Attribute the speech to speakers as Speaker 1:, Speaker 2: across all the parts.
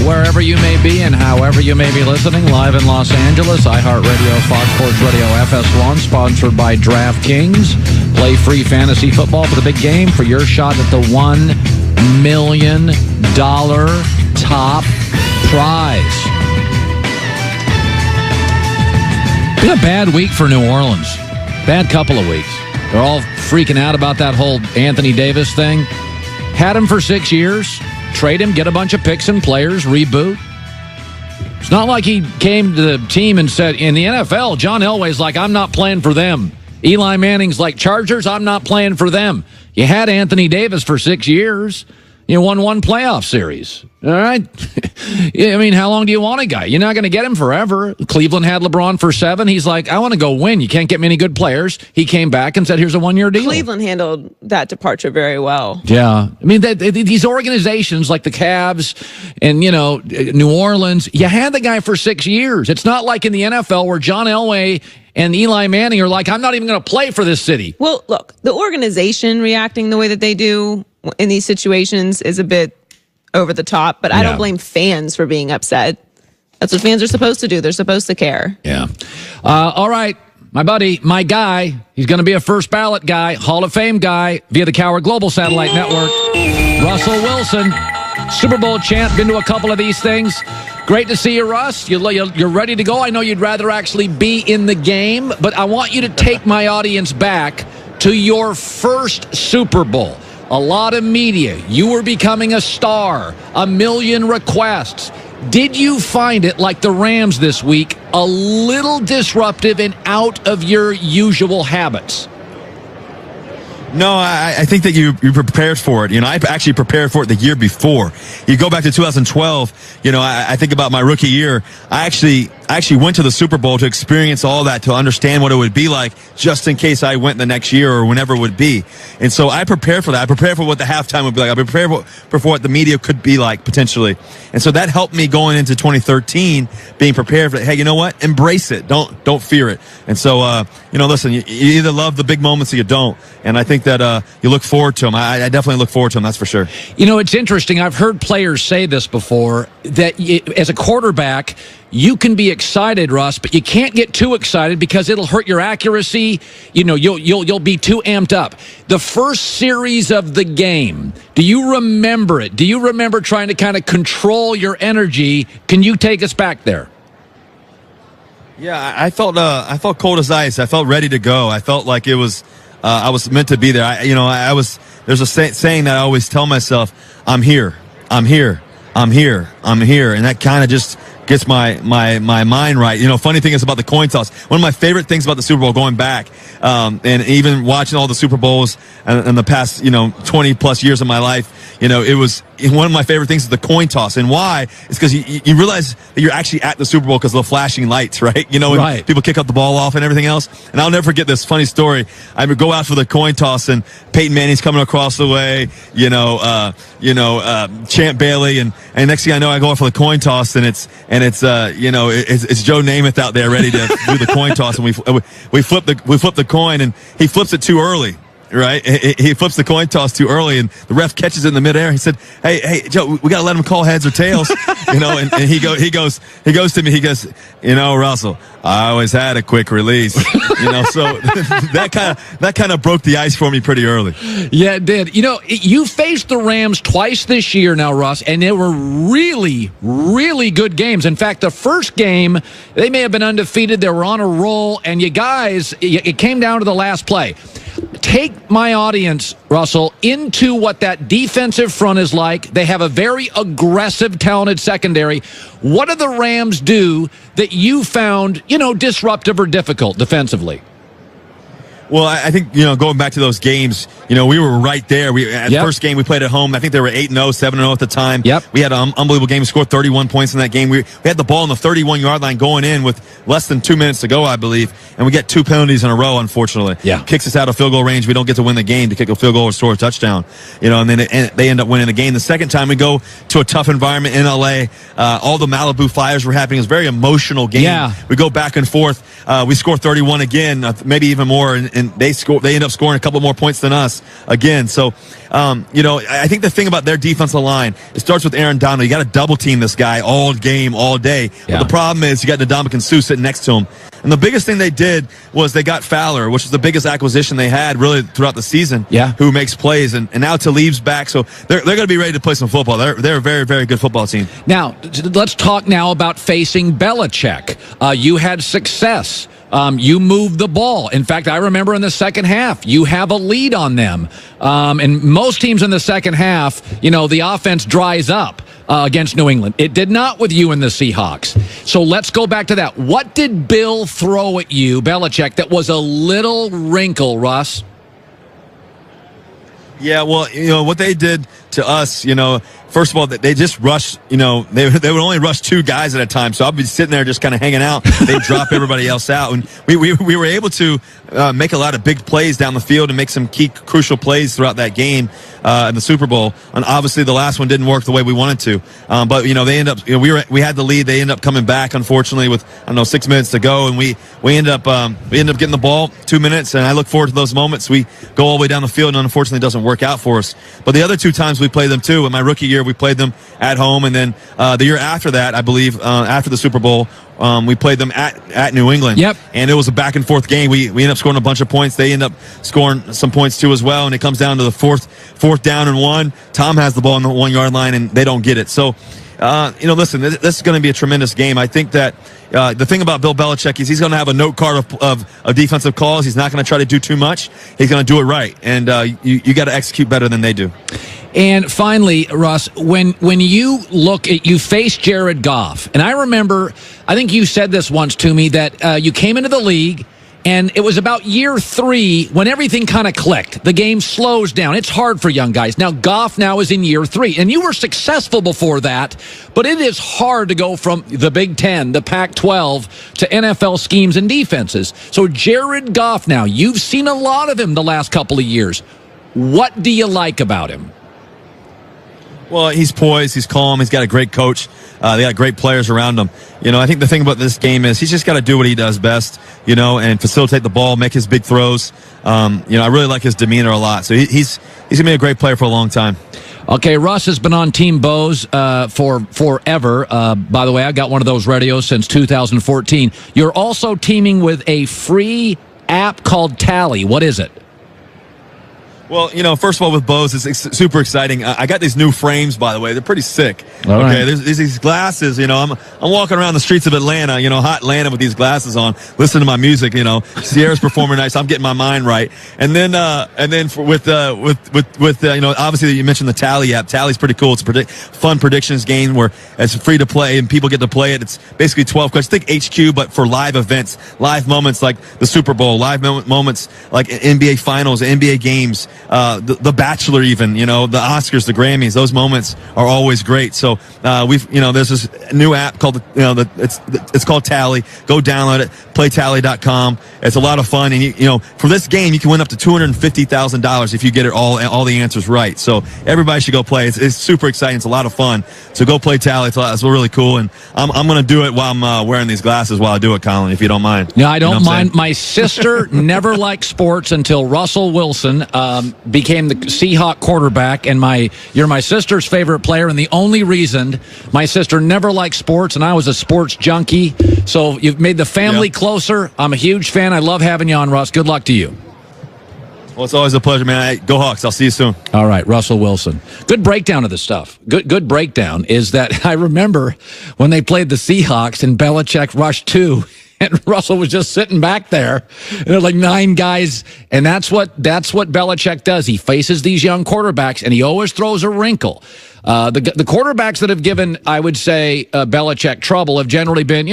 Speaker 1: wherever you may be and however you may be listening, live in Los Angeles, iHeartRadio, Fox Sports Radio, FS1, sponsored by DraftKings. Play free fantasy football for the big game for your shot at the $1 million top prize. Been a bad week for New Orleans. Bad couple of weeks. They're all freaking out about that whole Anthony Davis thing. Had him for 6 years. Trade him, get a bunch of picks and players, reboot. It's not like he came to the team and said, in the NFL, John Elway's like, I'm not playing for them. Eli Manning's like, Chargers, I'm not playing for them. You had Anthony Davis for 6 years. You won one playoff series. All right? I mean, how long do you want a guy? You're not going to get him forever. Cleveland had LeBron for 7. He's like, I want to go win. You can't get me any good players. He came back and said, here's a 1-year deal.
Speaker 2: Cleveland handled that departure very well.
Speaker 1: Yeah. I mean, these organizations like the Cavs and, New Orleans, you had the guy for 6 years. It's not like in the NFL where John Elway and Eli Manning are like, I'm not even going to play for this city.
Speaker 2: Well, look, the organization reacting the way that they do in these situations is a bit over the top, but I don't blame fans for being upset. That's what fans are supposed to do. They're supposed to care.
Speaker 1: Yeah. All right. My buddy, my guy, he's going to be a first ballot guy, Hall of Fame guy via the Coward Global Satellite Network. Russell Wilson, Super Bowl champ, been to a couple of these things. Great to see you, Russ. You're ready to go. I know you'd rather actually be in the game, but I want you to take my audience back to your first Super Bowl. A lot of media. You were becoming a star. 1 million requests. Did you find it, like the Rams this week, a little disruptive and out of your usual habits?
Speaker 3: No, I think that you prepared for it. I actually prepared for it the year before. You go back to 2012, I think about my rookie year. I actually went to the Super Bowl to experience all that, to understand what it would be like, just in case I went the next year or whenever it would be. And so I prepared for that. I prepared for what the halftime would be like. I prepared for what the media could be like, potentially. And so that helped me going into 2013, being prepared for it. Hey, you know what? Embrace it. Don't fear it. And so, listen, you either love the big moments or you don't. And I think that you look forward to them. I definitely look forward to them, that's for sure.
Speaker 1: It's interesting. I've heard players say this before, that as a quarterback, you can be excited, Russ, but you can't get too excited because it'll hurt your accuracy. You'll be too amped up. The first series of the game, do you remember it? Do you remember trying to kind of control your energy? Can you take us back there?
Speaker 3: Yeah, I felt cold as ice. I felt ready to go. I felt like it was I was meant to be there. There's a saying that I always tell myself, I'm here, I'm here, I'm here, I'm here. And that kind of just gets my mind right. Funny thing is about the coin toss. One of my favorite things about the Super Bowl, going back, and even watching all the Super Bowls in the past, 20 plus years of my life, it was one of my favorite things is the coin toss. And why? It's because you realize that you're actually at the Super Bowl because of the flashing lights, right? When
Speaker 1: right.
Speaker 3: People kick up the ball off and everything else. And I'll never forget this funny story. I would go out for the coin toss and Peyton Manning's coming across the way, Champ Bailey, and next thing I know, I go out for the coin toss and it's Joe Namath out there ready to do the coin toss, and we flip the coin, and he flips it too early. Right, he flips the coin toss too early, and the ref catches it in the midair. He said, "Hey, Joe, we got to let him call heads or tails." And he goes to me. He goes, Russell, I always had a quick release. So that kind of broke the ice for me pretty early.
Speaker 1: Yeah, it did. You faced the Rams twice this year now, Russ, and they were really, really good games. In fact, the first game, they may have been undefeated. They were on a roll, and you guys, it came down to the last play. Take my audience, Russell, into what that defensive front is like. They have a very aggressive, talented secondary. What do the Rams do that you found, disruptive or difficult defensively?
Speaker 3: Well, I think, going back to those games, we were right there. The first game we played at home, I think they were 8-0, 7-0 at the time.
Speaker 1: Yep.
Speaker 3: We had an unbelievable game. We scored 31 points in that game. We had the ball on the 31-yard line going in with less than 2 minutes to go, I believe. And we get 2 penalties in a row, unfortunately.
Speaker 1: Yeah.
Speaker 3: Kicks us out of field goal range. We don't get to win the game to kick a field goal or score a touchdown. And then they end up winning the game. The second time we go to a tough environment in L.A. All the Malibu fires were happening. It was a very emotional game.
Speaker 1: Yeah.
Speaker 3: We go back and forth. We score 31 again, maybe even more. And they end up scoring a couple more points than us. us again. So, I think the thing about their defensive line, it starts with Aaron Donald. You got to double team this guy all game, all day.
Speaker 1: Yeah.
Speaker 3: But the problem is you got Ndamukong Suh sitting next to him. And the biggest thing they did was they got Fowler, which was the biggest acquisition they had really throughout the season.
Speaker 1: Yeah.
Speaker 3: Who makes plays, and now Talib's back, so they're going to be ready to play some football. They're a very, very good football team.
Speaker 1: Now, let's talk now about facing Belichick. You had success. You moved the ball. In fact, I remember in the second half, you have a lead on them. And most teams in the second half, the offense dries up against New England. It did not with you and the Seahawks. So let's go back to that. What did Bill throw at you, Belichick, that was a little wrinkle, Russ?
Speaker 3: Yeah, well, what they did to us, first of all, they just rushed, they would only rush two guys at a time. So I'd be sitting there just kind of hanging out. They'd drop everybody else out. And we were able to make a lot of big plays down the field and make some key crucial plays throughout that game in the Super Bowl. And obviously the last one didn't work the way we wanted to. But, they ended up, we had the lead. They ended up coming back, unfortunately, with, 6 minutes to go. And we ended up getting the ball 2 minutes. And I look forward to those moments. We go all the way down the field, and unfortunately it doesn't work out for us. But the other two times we played them too. In my rookie year, we played them at home, and then the year after that, I believe, after the Super Bowl, we played them at New England.
Speaker 1: Yep.
Speaker 3: And it was a back and forth game. We ended up scoring a bunch of points. They end up scoring some points too as well. And it comes down to the fourth down and 1. Tom has the ball on the 1 yard line, and they don't get it. So, listen, this is going to be a tremendous game. I think that the thing about Bill Belichick is he's going to have a note card of defensive calls. He's not going to try to do too much. He's going to do it right. And you got to execute better than they do.
Speaker 1: And finally, Russ, when you look at, you face Jared Goff, and I remember, I think you said this once to me, that you came into the league, and it was about year 3 when everything kind of clicked. The game slows down. It's hard for young guys. Now, Goff now is in year 3, and you were successful before that, but it is hard to go from the Big Ten, the Pac-12, to NFL schemes and defenses. So Jared Goff now, you've seen a lot of him the last couple of years. What do you like about him?
Speaker 3: Well, he's poised, he's calm, he's got a great coach. They got great players around him. I think the thing about this game is he's just got to do what he does best, and facilitate the ball, make his big throws. I really like his demeanor a lot. So he's going to be a great player for a long time.
Speaker 1: Okay, Russ has been on Team Bose for forever. By the way, I got one of those radios since 2014. You're also teaming with a free app called Tally. What is it?
Speaker 3: Well, first of all, with Bose, it's super exciting. I got these new frames, by the way. They're pretty sick.
Speaker 1: All right.
Speaker 3: There's these glasses. I'm walking around the streets of Atlanta, hot Atlanta with these glasses on, listening to my music. Sierra's performing nice. I'm getting my mind right. And then obviously you mentioned the Tally app. Tally's pretty cool. It's a fun predictions game where it's free to play and people get to play it. It's basically 12 questions. Think HQ, but for live events, live moments like the Super Bowl, live moments like NBA Finals, NBA games. The Bachelor, even, the Oscars, the Grammys, those moments are always great. So there's this new app called it's called Tally. Go download it. Playtally.com. It's a lot of fun, and for this game you can win up to $250,000 if you get it all the answers right. So everybody should go play. It's super exciting. It's a lot of fun. So go play Tally. It's really cool, and I'm going to do it while I'm wearing these glasses while I do it, Colin, if you don't mind.
Speaker 1: Yeah, I don't mind. My sister never liked sports until Russell Wilson became the Seahawk quarterback, and you're my sister's favorite player, and the only reason my sister never liked sports, and I was a sports junkie. So you've made the family closer. I'm a huge fan. I love having you on, Russ. Good luck to you.
Speaker 3: Well, it's always a pleasure, man. Go Hawks. I'll see you soon.
Speaker 1: All right, Russell Wilson. Good breakdown of the stuff. Good breakdown is that I remember when they played the Seahawks and Belichick rushed 2. And Russell was just sitting back there. And there were like 9 guys. And that's what Belichick does. He faces these young quarterbacks, and he always throws a wrinkle. The quarterbacks that have given, I would say, Belichick trouble have generally been,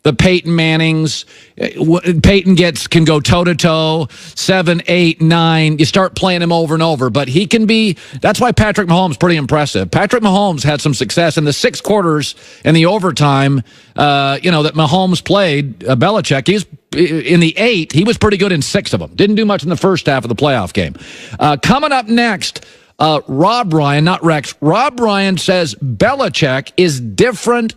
Speaker 1: the Peyton Mannings. Peyton can go toe-to-toe, 7, 8, 9. You start playing him over and over. But he can be, that's why Patrick Mahomes is pretty impressive. Patrick Mahomes had some success in the 6 quarters in the overtime, that Mahomes played. Belichick, he's in the 8, he was pretty good in 6 of them. Didn't do much in the first half of the playoff game. Coming up next, Rob Ryan, not Rex. Rob Ryan says Belichick is different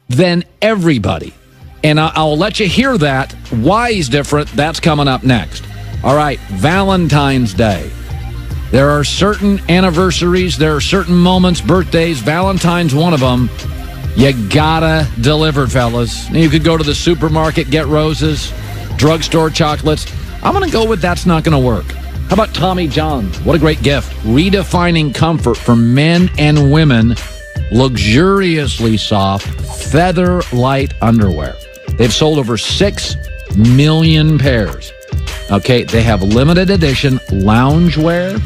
Speaker 1: than everybody. And I'll let you hear that. Why he's different, that's coming up next. All right, Valentine's Day. There are certain anniversaries, there are certain moments, birthdays, Valentine's one of them. You gotta deliver, fellas. You could go to the supermarket, get roses, drugstore chocolates. I'm gonna go with that's not gonna work. How about Tommy John? What a great gift. Redefining comfort for men and women. Luxuriously soft, feather light underwear. They've sold over 6 million pairs. Okay, they have limited edition loungewear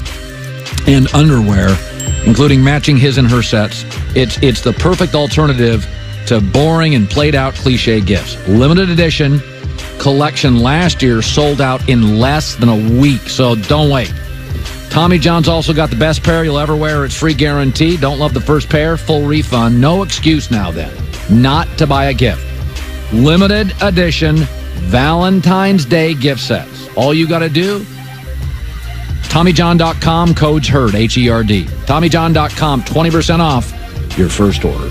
Speaker 1: and underwear, including matching his and her sets. It's the perfect alternative to boring and played out cliche gifts. Limited edition collection last year sold out in less than a week, so don't wait. Tommy John's also got the best pair you'll ever wear. It's free guarantee. Don't love the first pair, full refund. No excuse now then not to buy a gift. Limited edition Valentine's Day gift sets. All you got to do, TommyJohn.com, codes HERD, H-E-R-D. TommyJohn.com, 20% off your first order.